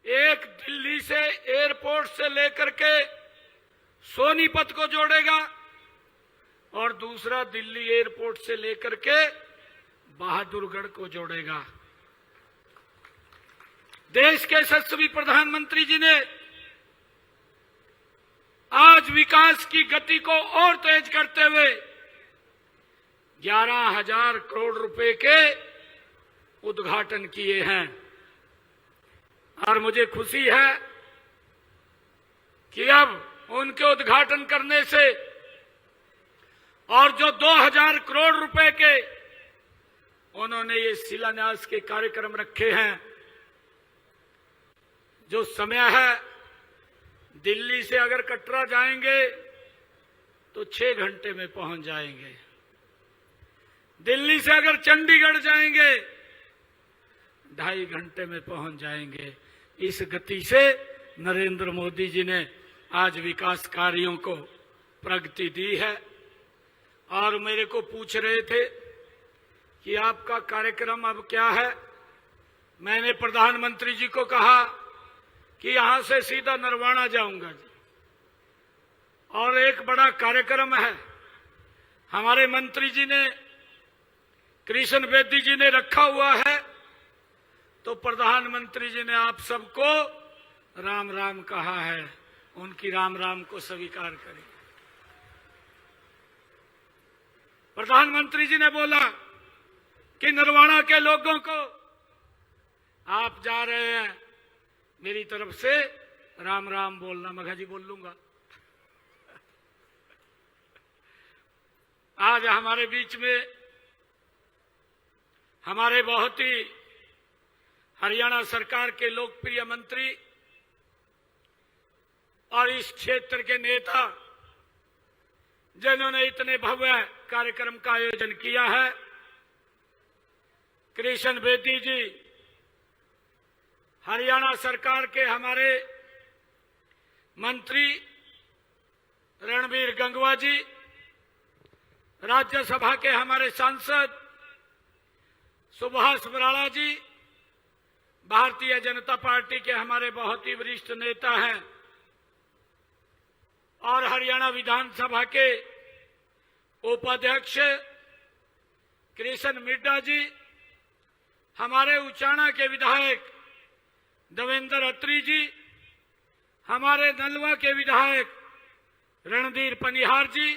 एक दिल्ली से एयरपोर्ट से लेकर के सोनीपत को जोड़ेगा और दूसरा दिल्ली एयरपोर्ट से लेकर के बहादुरगढ़ को जोड़ेगा। देश के यशस्वी प्रधानमंत्री जी ने आज विकास की गति को और तेज करते हुए 11,000 करोड़ रुपए के उद्घाटन किए हैं और मुझे खुशी है कि अब उनके उद्घाटन करने से और जो 2,000 करोड़ रुपए के उन्होंने ये शिलान्यास के कार्यक्रम रखे हैं, जो समय है दिल्ली से अगर कटरा जाएंगे तो 6 घंटे में पहुंच जाएंगे, दिल्ली से अगर चंडीगढ़ जाएंगे 2.5 घंटे में पहुंच जाएंगे। इस गति से नरेंद्र मोदी जी ने आज विकास कार्यों को प्रगति दी है। और मेरे को पूछ रहे थे कि आपका कार्यक्रम अब क्या है। मैंने प्रधानमंत्री जी को कहा कि यहां से सीधा नरवाना जाऊंगा जी, और एक बड़ा कार्यक्रम है हमारे मंत्री जी ने, कृष्ण बेदी जी ने रखा हुआ है, तो प्रधानमंत्री जी ने आप सबको राम राम कहा है, उनकी राम राम को स्वीकार करें। प्रधानमंत्री जी ने बोला कि नरवाना के लोगों को आप जा रहे हैं, मेरी तरफ से राम राम बोलना। मघा जी बोल लूंगा। आज हमारे बीच में हमारे बहुत ही हरियाणा सरकार के लोकप्रिय मंत्री और इस क्षेत्र के नेता जिन्होंने इतने भव्य कार्यक्रम का आयोजन किया है, कृष्ण बेदी जी, हरियाणा सरकार के हमारे मंत्री रणबीर गंगवा जी, राज्यसभा के हमारे सांसद सुभाष बराला जी, भारतीय जनता पार्टी के हमारे बहुत ही वरिष्ठ नेता हैं, और हरियाणा विधानसभा के उपाध्यक्ष कृष्ण मिड्डा जी, हमारे उचाना के विधायक देवेंद्र अत्री जी, हमारे नलवा के विधायक रणधीर पनिहार जी,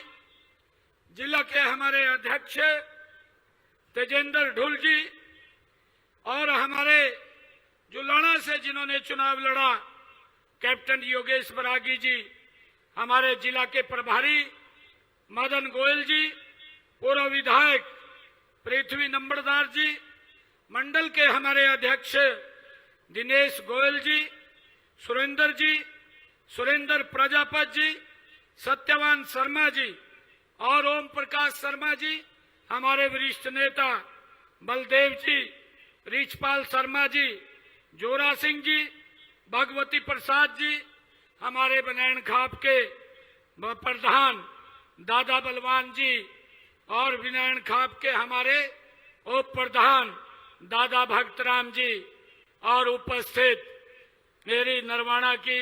जिला के हमारे अध्यक्ष तेजेंद्र ढुल जी, और हमारे जुलाना से जिन्होंने चुनाव लड़ा कैप्टन योगेश बरागी जी, हमारे जिला के प्रभारी मदन गोयल जी, पूर्व विधायक पृथ्वी नंबरदार जी, मंडल के हमारे अध्यक्ष दिनेश गोयल जी, सुरेंद्र जी, सुरेंद्र प्रजापत जी, सत्यवान शर्मा जी और ओम प्रकाश शर्मा जी, हमारे वरिष्ठ नेता बलदेव जी, रिचपाल शर्मा जी, जोरा सिंह जी, भगवती प्रसाद जी, हमारे बनैन खाप के प्रधान दादा बलवान जी, और बनैन खाप के हमारे उप प्रधान दादा भक्तराम जी, और उपस्थित मेरी नरवाना की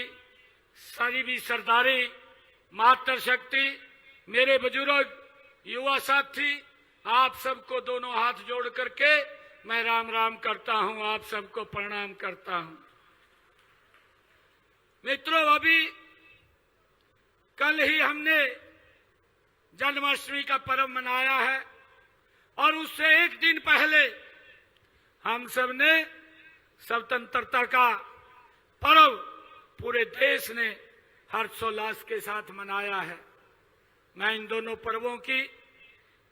सारी भी सरदारी मातृशक्ति, मेरे बुजुर्ग युवा साथी, आप सबको दोनों हाथ जोड़ करके मैं राम राम करता हूं, आप सबको प्रणाम करता हूं। मित्रों, अभी कल ही हमने जन्माष्टमी का पर्व मनाया है और उससे एक दिन पहले हम सब ने स्वतंत्रता का पर्व पूरे देश ने हर्षोल्लास के साथ मनाया है। मैं इन दोनों पर्वों की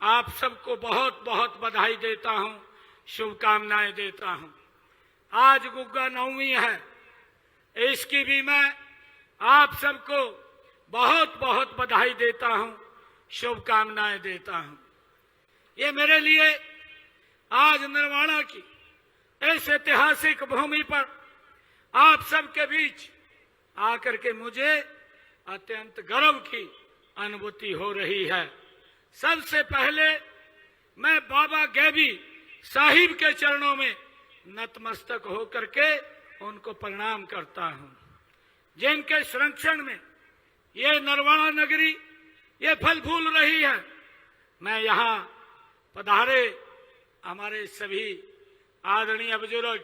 आप सबको बहुत बहुत बधाई देता हूं, शुभकामनाएं देता हूं। आज गुग्गा नवमी है, इसकी भी मैं आप सबको बहुत बहुत बधाई देता हूं, शुभकामनाएं देता हूं। ये मेरे लिए आज नरवाना की इस ऐतिहासिक भूमि पर आप सबके बीच आकर के मुझे अत्यंत गर्व की अनुभूति हो रही है। सबसे पहले मैं बाबा गैबी साहिब के चरणों में नतमस्तक होकर के उनको प्रणाम करता हूं, जिनके संरक्षण में ये नरवाणा नगरी ये फल फूल रही है। मैं यहाँ पधारे हमारे सभी आदरणीय बुजुर्ग,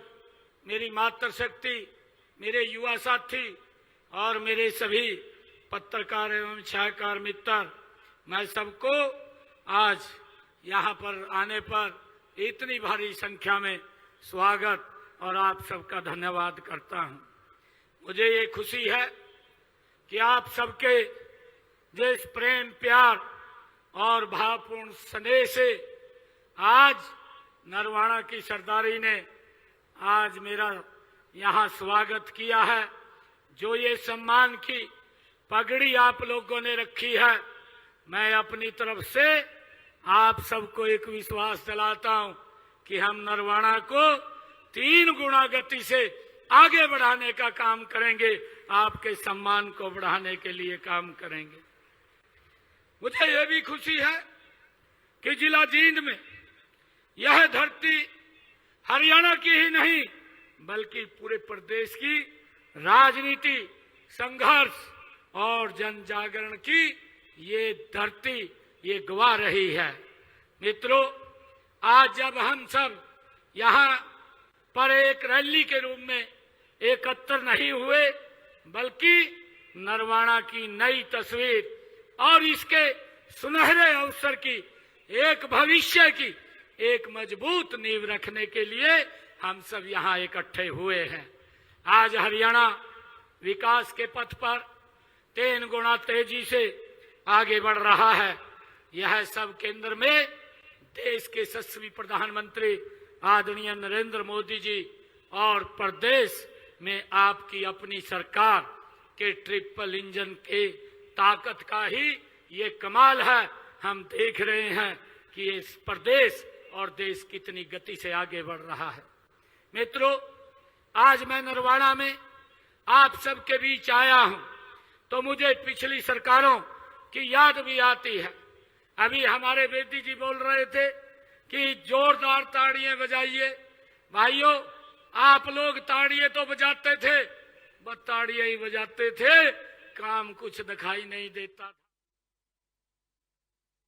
मेरी मातृशक्ति, मेरे युवा साथी और मेरे सभी पत्रकार एवं छायाकार मित्र, मैं सबको आज यहाँ पर आने पर इतनी भारी संख्या में स्वागत और आप सबका धन्यवाद करता हूँ। मुझे ये खुशी है कि आप सबके जिस प्रेम प्यार और भावपूर्ण स्नेह से आज नरवाणा की सरदारी ने आज मेरा यहाँ स्वागत किया है, जो ये सम्मान की पगड़ी आप लोगों ने रखी है, मैं अपनी तरफ से आप सबको एक विश्वास दिलाता हूं कि हम नरवाणा को 3 गुना गति से आगे बढ़ाने का काम करेंगे, आपके सम्मान को बढ़ाने के लिए काम करेंगे। मुझे यह भी खुशी है कि जिला जींद में यह धरती हरियाणा की ही नहीं बल्कि पूरे प्रदेश की राजनीति, संघर्ष और जन जागरण की ये धरती ये गवा रही है। मित्रों, आज जब हम सब यहाँ पर एक रैली के रूप में एकत्र नहीं हुए बल्कि नरवाणा की नई तस्वीर और इसके सुनहरे अवसर की, एक भविष्य की एक मजबूत नींव रखने के लिए हम सब यहाँ इकट्ठे हुए हैं। आज हरियाणा विकास के पथ पर 3 गुना तेजी से आगे बढ़ रहा है। यह सब केंद्र में देश के यशस्वी प्रधानमंत्री आदरणीय नरेंद्र मोदी जी और प्रदेश में आपकी अपनी सरकार के ट्रिपल इंजन के ताकत का ही ये कमाल है। हम देख रहे हैं कि इस प्रदेश और देश कितनी गति से आगे बढ़ रहा है। मित्रों, आज मैं नरवाणा में आप सबके बीच आया हूं तो मुझे पिछली सरकारों की याद भी आती है। अभी हमारे बेटी जी बोल रहे थे कि जोरदार ताड़ियां बजाइए। भाइयों, आप लोग ताड़ियां तो बजाते थे, बस ताड़ियां ही बजाते थे, काम कुछ दिखाई नहीं देता।